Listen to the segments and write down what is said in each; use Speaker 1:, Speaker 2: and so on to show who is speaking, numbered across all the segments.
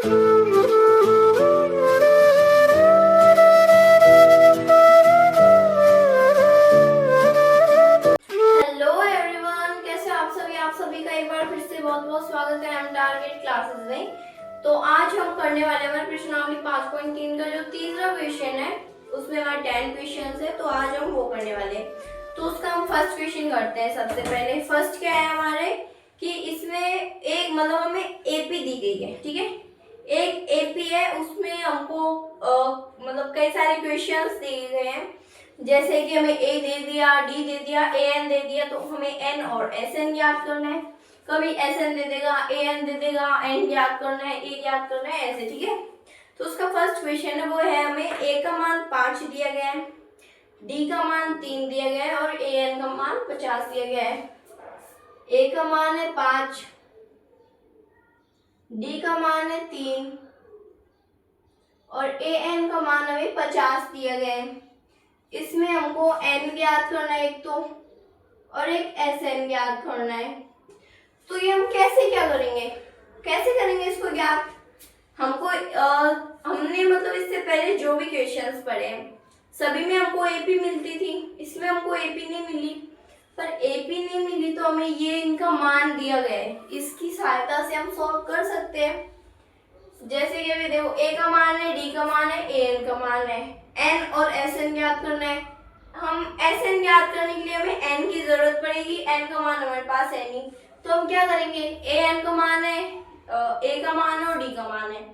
Speaker 1: बहुत स्वागत है हम टारगेट क्लासेस में। तो आज हम करने वाले हमारे प्रश्नावली 5.3 का जो तीसरा क्वेश्चन है उसमें हमारे 10 क्वेश्चन है, तो आज हम वो करने वाले हैं। तो उसका हम फर्स्ट क्वेश्चन करते हैं। सबसे पहले फर्स्ट क्या है हमारे कि इसमें एक मतलब हमें एपी दी गई है, ठीक है। एक एपी है, उसमें हमको मतलब कई सारे क्वेश्चंस दिए गए हैं, जैसे कि हमें ए दे दिया, डी दे दिया, ए एन दे दिया, तो हमें एन और एस एन याद करना है। कभी एस एन दे देगा, ए एन दे देगा, एन याद करना है, ए याद करना है, ऐसे, ठीक है। तो उसका फर्स्ट क्वेश्चन है वो है हमें ए का मान 5 दिया गया है, डी का मान 3 दिया गया है और ए एन का मान 50 दिया गया है। ए का मान है 5, डी का मान है 3 और ए एन का मान हमें 50 दिया गया है। इसमें हमको एन ज्ञात करना है एक तो, और एक एस एन ज्ञात करना है। तो ये हम कैसे क्या करेंगे, कैसे करेंगे इसको ज्ञात? हमको हमने मतलब इससे पहले जो भी क्वेश्चंस पढ़े हैं सभी में हमको एपी मिलती थी, इसमें हमको एपी नहीं मिली। पर एपी नहीं मिली तो हमें ये इनका मान दिया गया है, इसकी सहायता से हम सॉल्व कर सकते हैं। जैसे कि अभी देखो ए का मान है, डी का मान है, ए एन का मान है, एन और एस एन ज्ञात करना है। हम एस एन ज्ञात करने के लिए हमें एन की जरूरत पड़ेगी, एन का मान हमारे पास है नहीं, तो हम क्या करेंगे, ए एन का मान है, ए का मान है और डी का मान है,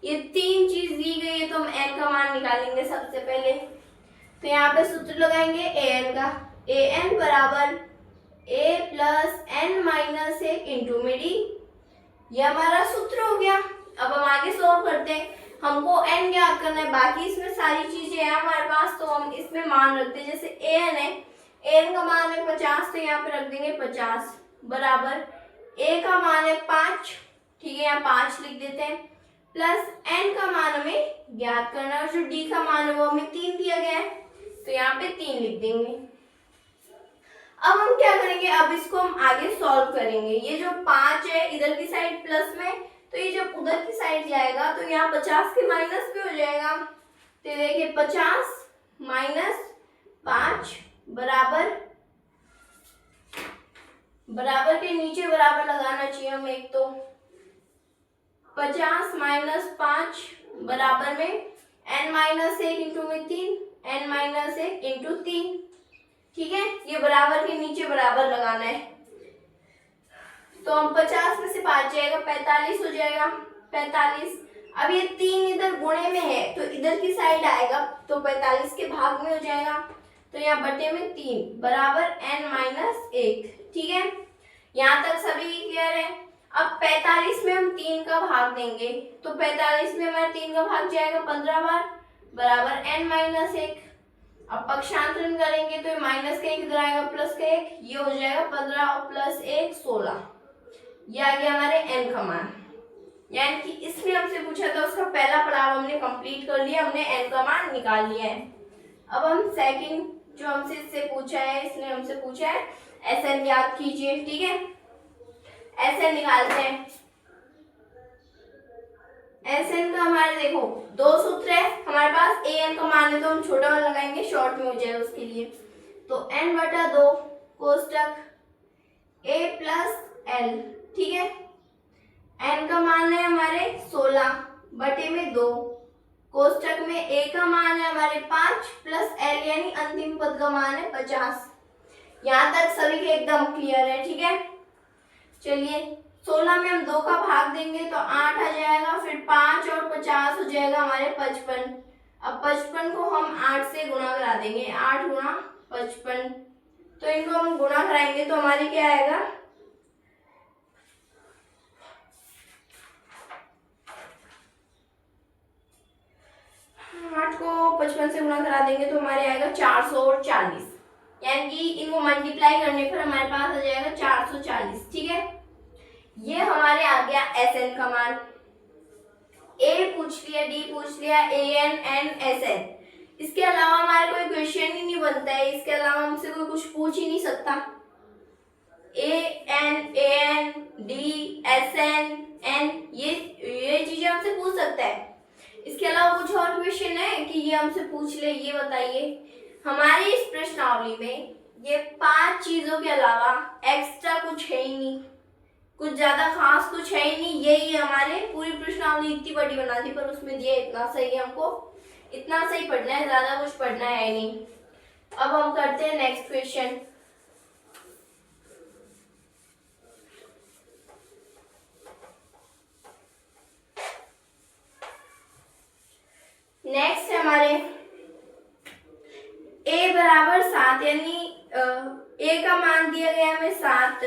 Speaker 1: ये तीन चीज दी गई है, तो हम एन का मान निकालेंगे सबसे पहले। तो यहाँ पे सूत्र लगाएंगे ए एन का, ए एन बराबर ए प्लस एन माइनस एक इंटू में डी, ये हमारा सूत्र हो गया। अब हम आगे सॉल्व करते हैं। हमको एन ज्ञात करना है, बाकी इसमें सारी चीजें हैं हमारे पास, तो हम इसमें मान रखते हैं। जैसे ए एन है, ए एन का मान है 50, तो यहाँ पे रख देंगे 50 बराबर ए का मान है 5, ठीक है, यहाँ 5 लिख देते हैं, प्लस एन का मान हमें ज्ञात करना है, और जो डी का मान है वो हमें 3 दिया गया है, तो यहाँ पे 3 लिख देंगे। अब हम क्या करेंगे, अब इसको हम आगे सॉल्व करेंगे। ये जो 5 है इधर की साइड प्लस में, तो ये जब उधर की साइड जाएगा तो यहाँ 50 के माइनस भी हो जाएगा। तो देखिए 50 माइनस 5 बराबर, बराबर के नीचे बराबर लगाना चाहिए हमें एक, तो 50 माइनस 5 बराबर में n माइनस 1 इंटू में 3, n माइनस 1 इंटू 3, ठीक है। ये बराबर के नीचे बराबर लगाना है, तो हम 50 में से 5 जाएगा 45 हो जाएगा, 45। अब ये 3 इधर गुणे में है तो इधर की साइड आएगा, तो 45 के भाग में हो जाएगा, तो यहाँ बटे में 3 बराबर n माइनस 1, ठीक है। यहाँ तक सभी क्लियर है। अब 45 में हम 3 का भाग देंगे, तो 45 में हमारा 3 का भाग जाएगा 15 बार बराबर n माइनस 1। अब पक्षांतरण करेंगे तो माइनस का 1 इधर आएगा, प्लस का 1, ये हो जाएगा 15 और प्लस 1 16, ये आ गया हमारे n का मान। यानी कि इसमें हमसे पूछा था उसका पहला पड़ाव हमने कंप्लीट कर लिया, हमने n का मान निकाल लिया है। अब हम सेकंड जो हमसे इससे पूछा है, इसने हमसे पूछा है एस एन याद कीजिए, ठीक है। एस एन निकालते हैं। एस एन का हमारे देखो दो सूत्र है हमारे पास, ए एन का मान है तो हम छोटा वाला लगाएंगे, शॉर्ट में हो जाए उसके लिए। तो n बटा 2 कोष्टक a प्लस एल, ठीक है। n का मान है हमारे 16 बटे में 2 कोष्टक में a का मान है हमारे 5 प्लस l यानी अंतिम पद का मान है 50। यहाँ तक सभी के एकदम क्लियर है, ठीक है। चलिए 16 में हम 2 का भाग देंगे तो 8 आ जाएगा, फिर 5 और 50 हो जाएगा हमारे 55। अब 55 को हम 8 से गुणा करा देंगे, 8 गुणा 55, तो इनको हम गुणा कराएंगे तो हमारे क्या आएगा, 8 को 55 से गुणा करा देंगे तो हमारे आएगा 440, यानी कि इनको मल्टीप्लाई करने पर हमारे पास आ जाएगा 440, ठीक है। ये हमारे आ गया एस एन का मान। ए पूछ लिया, डी पूछ लिया, A N N S N, इसके अलावा हमारे कोई क्वेश्चन ही नहीं बनता है, इसके अलावा हमसे कोई कुछ पूछ ही नहीं सकता। A N D S N N, ये चीजें हमसे पूछ सकता है। इसके अलावा कुछ और क्वेश्चन है कि ये हमसे पूछ ले, ये बताइए। हमारी इस प्रश्नावली में ये 5 चीजों के अलावा एक्स्ट्रा कुछ है ही नहीं, कुछ ज्यादा खास कुछ है ही नहीं। यही हमारे पूरी प्रश्नावली इतनी बड़ी बना दी, पर उसमें दिया इतना सही, हमको इतना सही पढ़ना है, ज्यादा कुछ पढ़ना है नहीं। अब हम करते हैं नेक्स्ट क्वेश्चन। नेक्स्ट है हमारे a बराबर 7, यानी a का मान दिया गया हमें 7।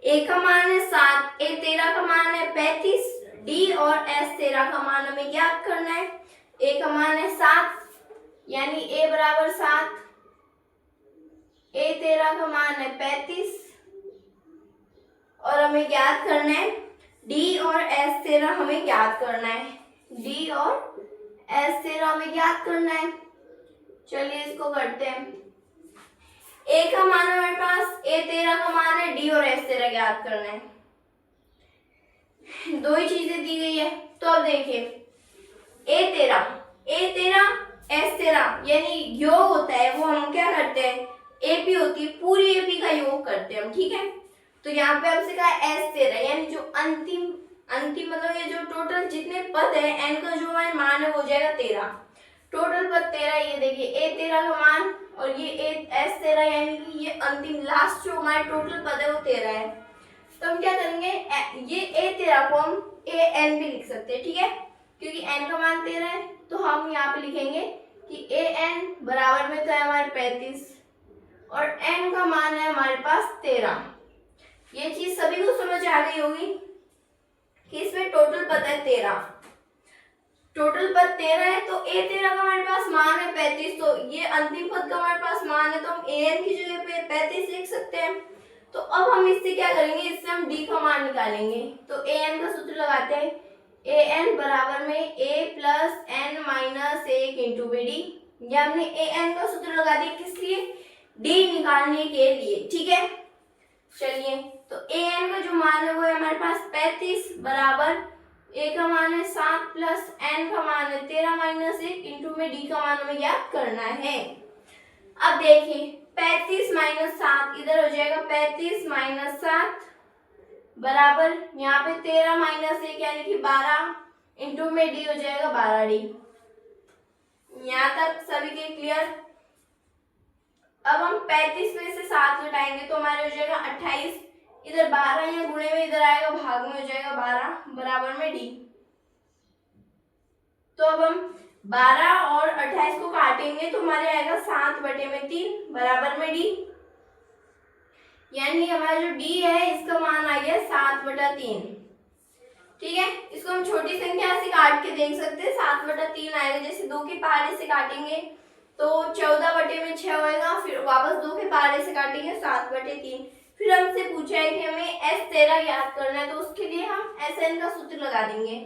Speaker 1: a का मान है 7, a 13 का मान है 35, d और s 13 का मान हमें ज्ञात करना है। a का मान है 7, यानी a बराबर 7, a 13 का मान है 35 और हमें ज्ञात करना है d और s 13 हमें ज्ञात करना है। d और s 13 हमें ज्ञात करना है। चलिए इसको करते हैं। a का मान है हमारे पास, a 13 का मान है, d और s 13 ज्ञात करना है। दो ही चीजें दी गई है, तो अब देखिए a 13 s 13 यानी योग होता है, वो हम क्या करते हैं, AP होती है, पूरी AP का योग करते हैं हम, ठीक है। तो यहाँ पे हमसे कहा s 13 यानी जो अंतिम मतलब ये जो टोटल जितने पद है n का जो मान है वो हो जाएगा 13। टोटल पद 13, ये देखिए a 13 का मान और ये s 13 यानी कि ये अंतिम लास्ट जो हमारे टोटल पद है वो 13 है। तो हम क्या करेंगे, ये a 13 को हम an भी लिख सकते हैं, ठीक है, क्योंकि n का मान 13 है। तो हम यहाँ पे लिखेंगे कि an बराबर में तो है हमारे 35 और n का मान है हमारे पास 13। ये चीज सभी को समझ आ गई होगी कि इसमें टोटल पद है 13, टोटल पद 13 है। तो a 13 का हमारे पास मान है 35, तो ये अंतिम पद का हमारे पास मान है, तो हम an की जगह पे 35 लिख सकते हैं। तो अब हम इससे क्या करेंगे, इससे हम d का मान निकालेंगे। तो an का सूत्र लगाते हैं, an बराबर में a plus n minus 1 into bd। ये हमने an का सूत्र लगा दिया, किस लिए, d निकालने के लिए, ठीक है। चलिए, तो an का जो मान है वो है हमारे पास 35 बराबर a का मान है 7 प्लस n का मान है 13 माइनस 1 इंटू में d का मान हमें ज्ञात करना है। अब देखिए 35 माइनस 7 इधर हो जाएगा, 35 माइनस 7 बराबर यहाँ पे 13 माइनस 1 यानी कि 12 इंटू में d हो जाएगा 12d। यहाँ तक सभी के क्लियर। अब हम 35 में से 7 घटाएंगे तो हमारे हो जाएगा 28, इधर 12 या गुणे में इधर आएगा, भाग में हो जाएगा 12 बराबर में d। तो अब हम 12 और 28 को काटेंगे तो हमारे आएगा 7/3 बराबर में d, यानी हमारा जो d है इसका मान आ गया 7/3, ठीक है। इसको हम छोटी संख्या से काट के देख सकते हैं, 7/3 आएगा। जैसे 2 के पहाड़े से काटेंगे तो 14/6 होएगा, फिर वापस 2 के पहाड़े से काटेंगे 7/3। फिर हमसे पूछा है कि हमें s13 याद करना है, तो उसके लिए हम sn का सूत्र लगा देंगे।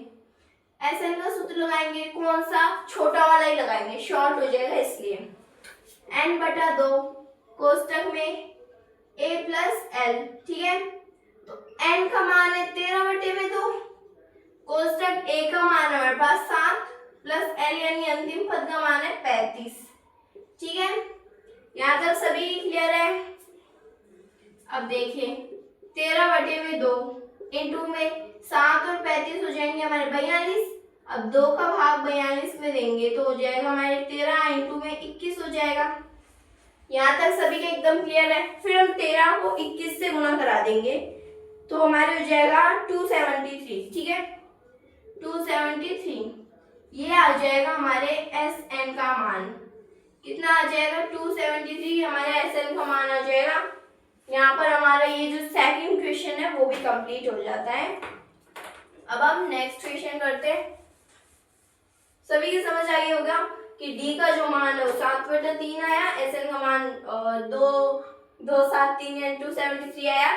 Speaker 1: sn का सूत्र लगाएंगे, कौन सा, छोटा वाला ही लगाएंगे, शॉर्ट हो जाएगा इसलिए। n/2 कोष्टक में a प्लस l, ठीक है। तो n का मान है 13/2, कोष्टक a का मान है हमारे पास 7 प्लस l यानी अंतिम पद का मान है 35, ठीक है। यहाँ तक सभी क्लियर है। अब देखिए 13/2 इंटू में 7 और 35 हो जाएंगे हमारे 42। अब 2 का भाग 42 में देंगे तो हो जाएगा हमारे 13 इंटू में 21 हो जाएगा। यहाँ तक सभी के एकदम क्लियर है। फिर हम 13 को 21 से गुणा करा देंगे तो हमारे हो जाएगा 273, ठीक है, 273। ये आ जाएगा हमारे SN का मान, कितना आ जाएगा 273, हमारे SN का मान आ जाएगा। यहाँ पर हमारा ये जो सेकंड क्वेश्चन है वो भी कंप्लीट हो जाता है। अब हम नेक्स्ट क्वेश्चन करते हैं। सभी की समझ आई होगा कि D का जो मान है वो 7/3 आया, SN का मान 273 यानी 273 आया।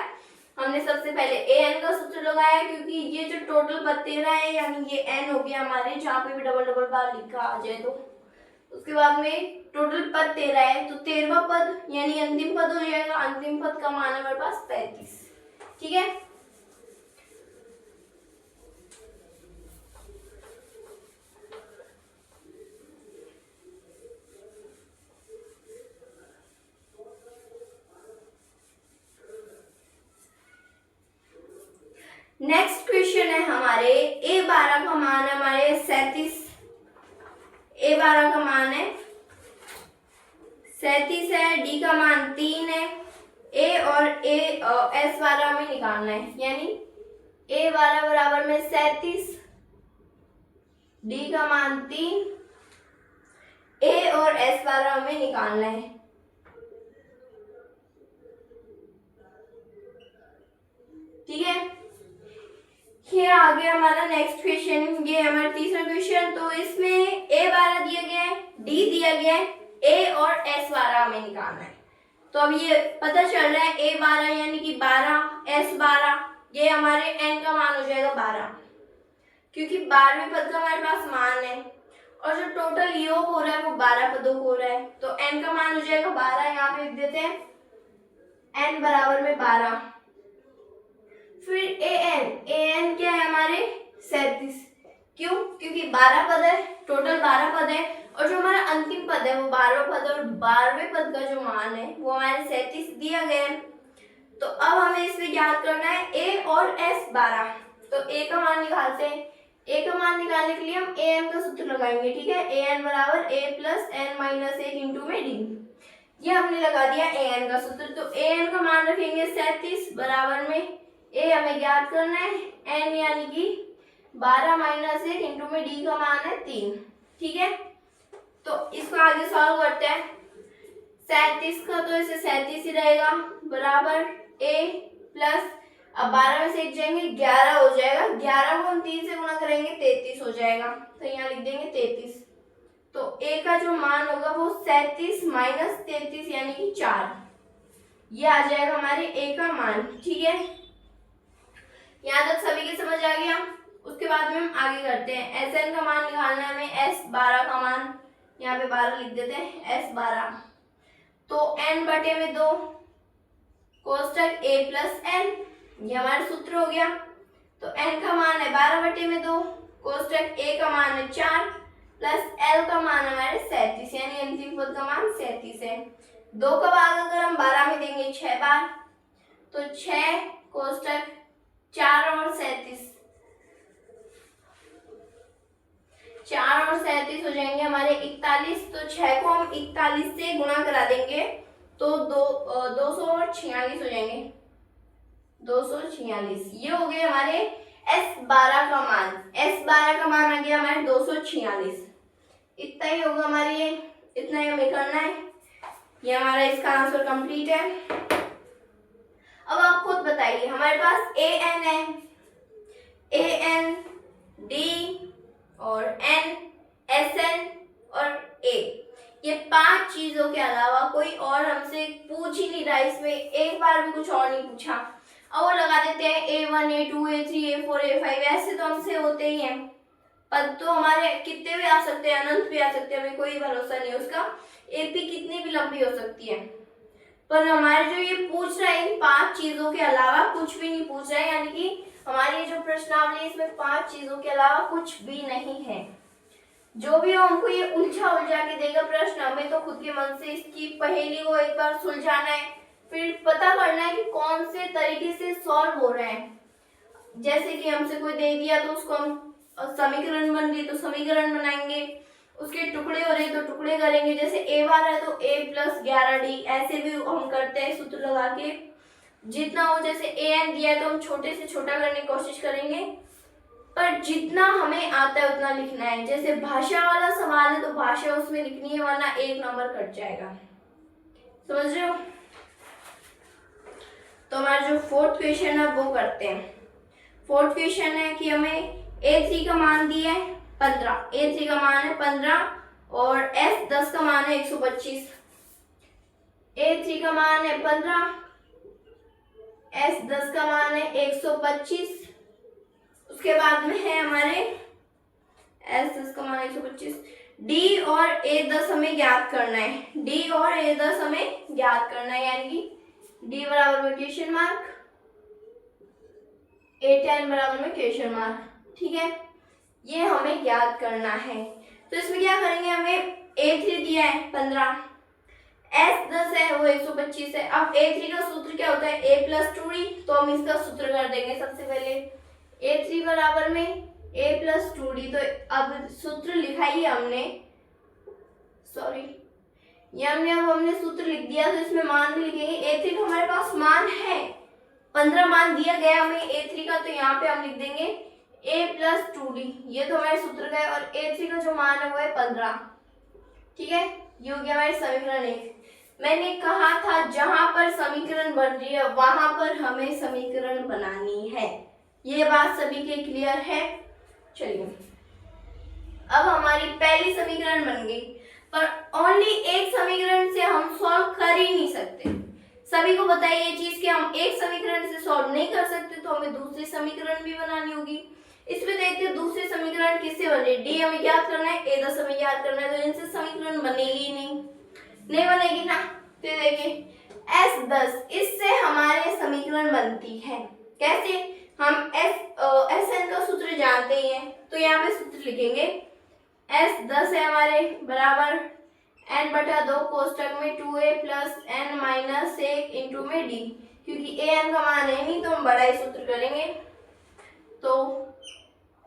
Speaker 1: हमने सबसे पहले an का सूत्र लगाया क्योंकि ये जो टोटल पद 13 है यानी ये n हो गया हमारे, जहाँ पे भी डबल डबल बार लिखा आ जाए तो उसके बाद में टोटल पद 13 है तो 13वां पद यानी अंतिम पद हो जाएगा। अंतिम पद का मान है हमारे पास 35। ठीक है, नेक्स्ट क्वेश्चन है हमारे A12 का मान है हमारे 37। A12 का मान है 37 है, D का मान 3 है, A और S12 में निकालना है यानी A12 बराबर में 37, D का मान 3, A और S12 में निकालना है। ठीक है, ये आ गया हमारा नेक्स्ट क्वेश्चन, ये हमारा तीसरा क्वेश्चन। तो इसमें A12 दिया गया है, D दिया गया है, A और S12 में निकालना है। तो अब ये पता चल रहा है A12 यानी कि 12, S12 ये हमारे n का मान हो जाएगा 12 क्योंकि 12वें पद का हमारे पास मान है और जो टोटल योग हो रहा है वो 12 पदों को हो रहा है तो n का मान हो जाएगा 12। यहाँ पे लिख देते हैं n बराबर में 12। फिर an क्या है हमारे 37, क्यों? क्योंकि 12 पद है, टोटल 12 पद है और जो हमारा अंतिम पद है वो 12वां पद और 12वें पद का जो मान है वो हमारे 37 दिया गया है। तो अब हमें इसमें ज्ञात करना है a और S12। तो a का मान निकालते हैं। a का मान निकालने के लिए हम an का सूत्र लगाएंगे। ठीक है, an बराबर a plus n minus 1 into में d, ये हमने लगा दिया an का सूत्र। तो an का मान रखेंगे 37 बराबर में a हमें ज्ञात करना है n यानी कि 12 माइनस 1 इंटू में d का मान है 3। ठीक है, तो इसको आगे सॉल्व करते हैं। 37 का तो इसे 37 ही रहेगा बराबर a प्लस, अब 12 में से 1 जाएंगे 11 हो जाएगा, 11 को हम 3 से गुणा करेंगे 33 हो जाएगा, तो यहाँ लिख देंगे 33। तो a का जो मान होगा वो 37 माइनस 33 यानी कि 4, ये आ जाएगा हमारे a का मान। ठीक है, यहाँ तक सभी के समझ आ गया। उसके बाद में हम आगे करते हैं, Sn का मान निकालना है हमें, S12 का मान यहाँ पे 12 लिख देते हैं, S12 तो n बटे में 2 कोष्टक a प्लस n, ये हमारा सूत्र हो गया। तो n का मान है 12 बटे में 2 कोष्टक a का मान है 4 प्लस l का मान है हमारे 37 यानी अंतिम पद का मान 37 है। 2 का भाग अगर हम 12 में देंगे 6 बार तो 6 कोष्टक 4 और 37, 4 और 37 हो जाएंगे हमारे 41। तो 6 को हम 41 से गुणा करा देंगे तो 246 हो जाएंगे, 246। ये हो गए हमारे S12 का मान। S12 का मान आ गया हमारे 246। इतना ही होगा हमारे, ये इतना ही हमें करना है। ये हमारा इसका आंसर कंप्लीट है। अब आप खुद बताइए, हमारे पास an है, an, d और n, Sn और a, ये 5 चीजों के अलावा कोई और हमसे पूछ ही नहीं रहा। इसमें एक बार भी कुछ और नहीं पूछा और वो लगा देते हैं A1, A2, A3, A4, A5, ऐसे तो हमसे होते ही हैं। पद तो हमारे कितने भी आ सकते हैं, अनंत भी आ सकते हैं, हमें कोई भरोसा नहीं उसका, AP कितनी भी लंबी हो सकती है। पर हमारे जो ये पूछ रहा है इन 5 चीजों के अलावा कुछ भी नहीं पूछ रहा है, यानी कि हमारी ये जो प्रश्नावली है इसमें 5 चीजों के अलावा कुछ भी नहीं है। जो भी हो हमको ये उलझा के देगा प्रश्न, हमें तो खुद के मन से इसकी पहेली को एक बार सुलझाना है, फिर पता करना है कि कौन से तरीके से सॉल्व हो रहा है। जैसे कि हमसे कोई दे दिया तो उसको हम समीकरण बन रही तो समीकरण बनाएंगे, उसके टुकड़े हो रहे तो टुकड़े करेंगे। जैसे a बार है तो a प्लस 11d, ऐसे भी हम करते हैं सूत्र लगा के। जितना हो, जैसे an दिया है तो हम छोटे से छोटा करने की कोशिश करेंगे, पर जितना हमें आता है उतना लिखना है। जैसे भाषा वाला सवाल है तो भाषा उसमें लिखनी है, वरना 1 नंबर कट जाएगा। समझ रहे हो? तो हमारा जो 4th क्वेश्चन है वो करते हैं। 4th क्वेश्चन है कि हमें A3 का मान दिया है 15, A3 का मान है 15 और S10 का मान है 125। A3 का मान है 15, S 10 का मान है 125। उसके बाद में है हमारे S 10 का मान 125। D और A 10 हमें ज्ञात करना है। D और A 10 हमें ज्ञात करना है, यानी कि D बराबर में क्वेश्चन मार्क, A 10 बराबर में क्वेश्चन मार्क। ठीक है, ये हमें ज्ञात करना है। तो इसमें क्या करेंगे, हमें A3 दिया है 15, S 10 है वो 125 है। अब A3 का सूत्र क्या होता है, A + 2D, तो हम इसका सूत्र कर देंगे सबसे पहले। A3 बराबर में A + 2D, तो अब सूत्र लिखा ही हमने, सॉरी ये हमने सूत्र लिख दिया, तो इसमें मान भी लिखेंगे। A3 का हमारे पास मान है 15, मान दिया गया हमें A3 का, तो यहाँ पे हम लिख देंगे A + 2D, ये तो हमारे सूत्र का है। और A3 का जो मान है वो है 15। ठीक है, ये हो गया हमारे समीकरण 1। मैंने कहा था जहां पर समीकरण बन रही है वहां पर हमें समीकरण बनानी है। ये बात सभी के क्लियर है? चलिए, अब हमारी पहली समीकरण बन गई, पर ओनली एक समीकरण से हम सॉल्व कर ही नहीं सकते। सभी को पता है ये चीज कि हम एक समीकरण से सॉल्व नहीं कर सकते, तो हमें दूसरी समीकरण भी बनानी होगी। इसमें देखते हैं दूसरी समीकरण किससे बने। डी हमें याद करना है, A 10 हमें याद करना है, तो इनसे समीकरण बनेगी नहीं बनेगी ना। तो देखिए S 10, इससे हमारे समीकरण बनती है। कैसे, हम SN का सूत्र जानते ही हैं, तो यहाँ पे सूत्र लिखेंगे S 10 है हमारे बराबर n/2 कोष्टक में 2a + n - 1 इंटू में d, क्योंकि an का मान है नहीं तो हम बड़ा ही सूत्र करेंगे। तो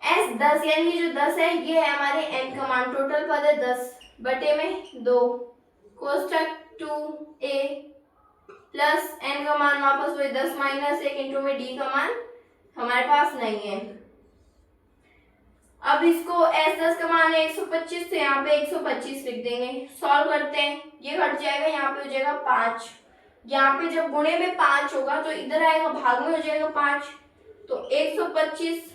Speaker 1: S 10 यानी जो 10 है ये है हमारे n का मान, टोटल पद है 10/2 कोष्टक 2a प्लस n का मान वापस वही 10 - 1 इंटू में d का मान हमारे पास नहीं है। अब इसको S 10 का मान है 125, तो यहाँ पे 125 लिख देंगे। सॉल्व करते हैं, ये घट जाएगा, यहाँ पे हो जाएगा 5। यहाँ पे जब गुणे में 5 होगा तो इधर आएगा भाग में हो जाएगा 5, तो 125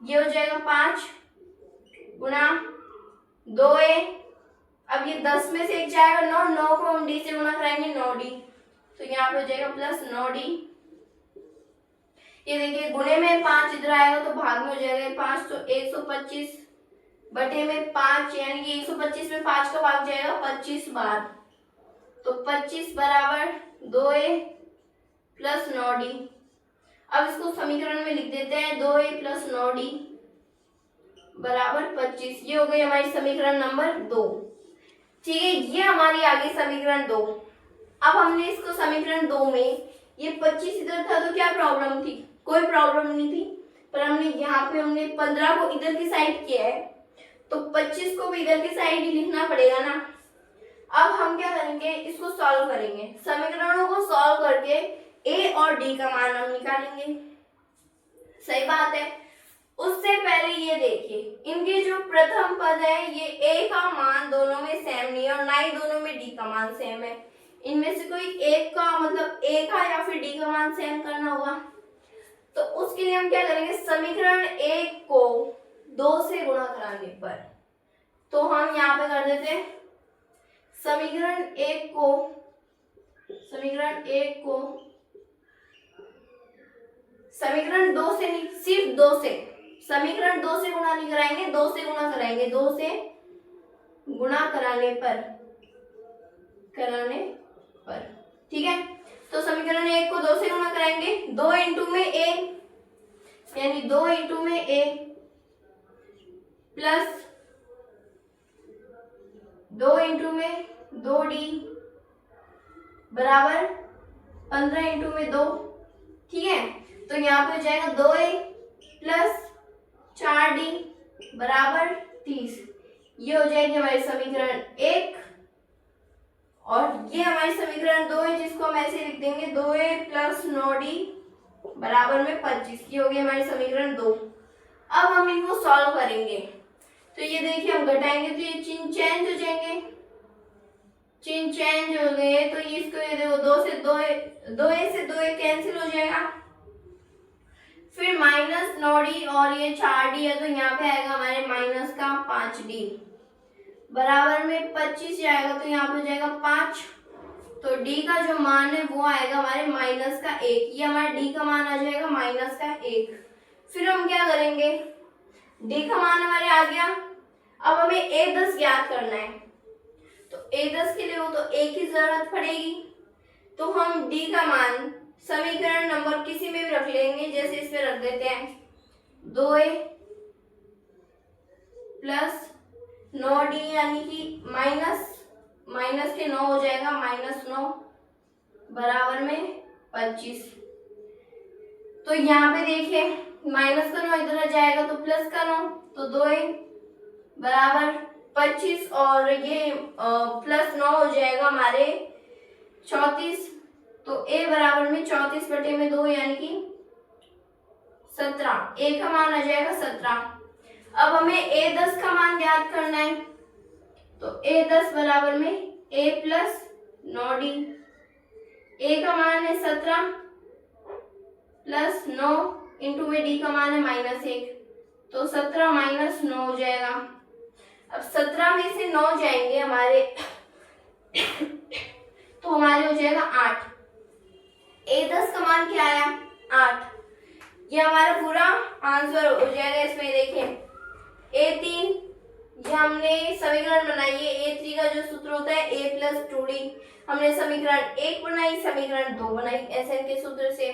Speaker 1: ये हो जाएगा 5 गुणा 2a। अब ये 10 में से एक जाएगा 9 को हम d से गुणा कराएंगे 9d, तो यहाँ पे हो जाएगा प्लस 9d। ये देखिए गुणे में 5 इधर आएगा तो भाग में हो जाएगा 5, तो 125 बटे में 5, यानी कि 125 में 5 का भाग जाएगा 25 बार, तो 25 बराबर 2a प्लस 9d। अब इसको समीकरण में लिख देते हैं, 2a प्लस 9d बराबर 25। ये हो गई हमारी समीकरण नंबर 2। ठीक है, ये हमारी आ गई समीकरण 2। अब हमने इसको समीकरण 2 में ये 25 इधर था तो क्या प्रॉब्लम थी, कोई प्रॉब्लम नहीं थी, पर हमने यहाँ पे हमने 15 को इधर की साइड किया है, तो 25 को भी इधर की साइड ही लिखना पड़ेगा ना। अब हम क्या करेंगे, इसको सॉल्व करेंगे, समीकरणों को सॉल्व करके A और D का मान हम निकालेंगे। सही बात है। उससे पहले ये देखिए, इनके जो प्रथम पद है ये A का मान दोनों में सेम नहीं है और ना ही दोनों में D का मान सेम है। इनमें से कोई एक का मतलब A का या फिर D का मान सेम करना होगा, तो उसके लिए हम क्या करेंगे, समीकरण 1 को 2 से गुणा कराने पर, तो हम यहाँ पे कर देते हैं समीकरण 1 को समीकरण 2 से नहीं, सिर्फ 2 से, समीकरण 2 से गुणा नहीं कराएंगे, 2 से गुणा कराएंगे, 2 से गुणा कराने पर। ठीक है, तो समीकरण 1 को 2 से गुणा कराएंगे, 2 इंटू में a यानी 2 इंटू में a प्लस 2 इंटू में 2d बराबर 15 इंटू में 2। ठीक है, तो यहाँ पे हो जाएगा 2a प्लस 4d बराबर 30। ये हो जाएगी हमारी समीकरण 1, और ये हमारी समीकरण 2 है जिसको हम ऐसे लिख देंगे 2a प्लस 9d बराबर में 25। ये हो गई हमारी समीकरण 2। अब हम इनको सॉल्व करेंगे, तो ये देखिए हम घटाएंगे तो ये चिन्ह चेंज हो जाएंगे, चिन्ह चेंज हो गए, तो इसको ये देखो 2 से 2a से 2a कैंसिल हो जाएगा, फिर माइनस 9d और ये 4d है तो यहाँ पे आएगा हमारे माइनस का 5d बराबर में 25 जाएगा, तो यहाँ पे हो जाएगा 5 तो डी का जो मान है वो आएगा हमारे माइनस का 1, ये हमारा डी का मान आ जाएगा माइनस का 1। फिर हम क्या करेंगे, डी का मान हमारे आ गया, अब हमें a10 ज्ञात करना है। तो a10 के लिए वो तो 1 की जरूरत पड़ेगी, तो हम डी का मान समीकरण नंबर किसी में भी रख लेंगे, जैसे इसमें रख देते हैं 2a प्लस 9d यानी कि माइनस के 9 हो जाएगा, -9 बराबर में 25। तो यहाँ पे देखिए माइनस का 9 इधर आ जाएगा तो प्लस का 9, तो 2a बराबर 25 और ये प्लस 9 हो जाएगा हमारे 34। तो a बराबर में 34/2 यानी कि 17, a का मान आ जाएगा 17। अब हमें a10 का मान ज्ञात करना है, तो a10 बराबर में a प्लस 9d, a का मान है 17 प्लस 9 इंटू में d का मान है -1, तो 17 - 9 हो जाएगा। अब 17 में से 9 जाएंगे हमारे तो हमारे हो जाएगा 8। a10 का मान क्या आया 8, ये हमारा पूरा आंसर हो जाएगा। इसमें देखें a3, ये हमने समीकरण बनाई है, a3 का जो सूत्र होता है a प्लस 2d, हमने समीकरण 1 बनाई, समीकरण 2 बनाई SN के सूत्र से।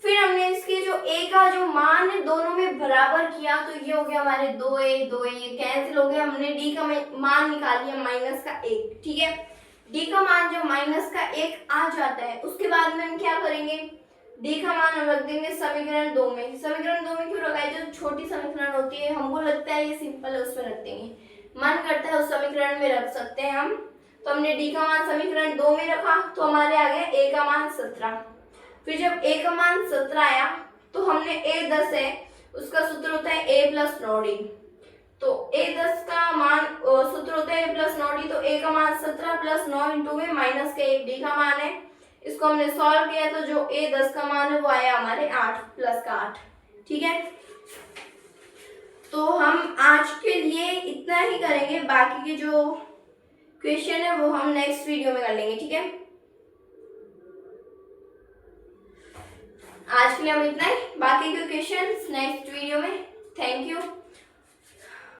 Speaker 1: फिर हमने इसके जो a का जो मान है दोनों में बराबर किया, तो ये हो गया हमारे 2a ये कैंसिल हो गया, हमने d का मान निकाल लिया -1, ठीक है। d का मान जो -1 आ जाता है, उसके बाद में हम क्या करेंगे, d का मान हम रख देंगे समीकरण 2 में। समीकरण 2 में क्यों रखा है, जो छोटी समीकरण होती है हमको लगता है ये सिंपल है उसमें रख देंगे, मन करता है उस समीकरण में रख सकते हैं हम। तो हमने d का मान समीकरण 2 में रखा, तो हमारे आ गया a का मान 17। फिर जब a का मान 17 आया तो हमने a10 है उसका सूत्र होता है a प्लस 9d, तो a10 का मान सूत्र होता है a प्लस 9d, तो a का मान 17 प्लस 9 इंटू में -1 d का मान है, इसको हमने सॉल्व किया तो जो a10 का मान है वो आया हमारे 8 प्लस का 8, ठीक है। तो हम आज के लिए इतना ही करेंगे, बाकी के जो क्वेश्चन है वो हम नेक्स्ट वीडियो में कर लेंगे, ठीक है। आज के लिए हम इतना ही, बाकी के क्वेश्चंस नेक्स्ट वीडियो में। Thank you.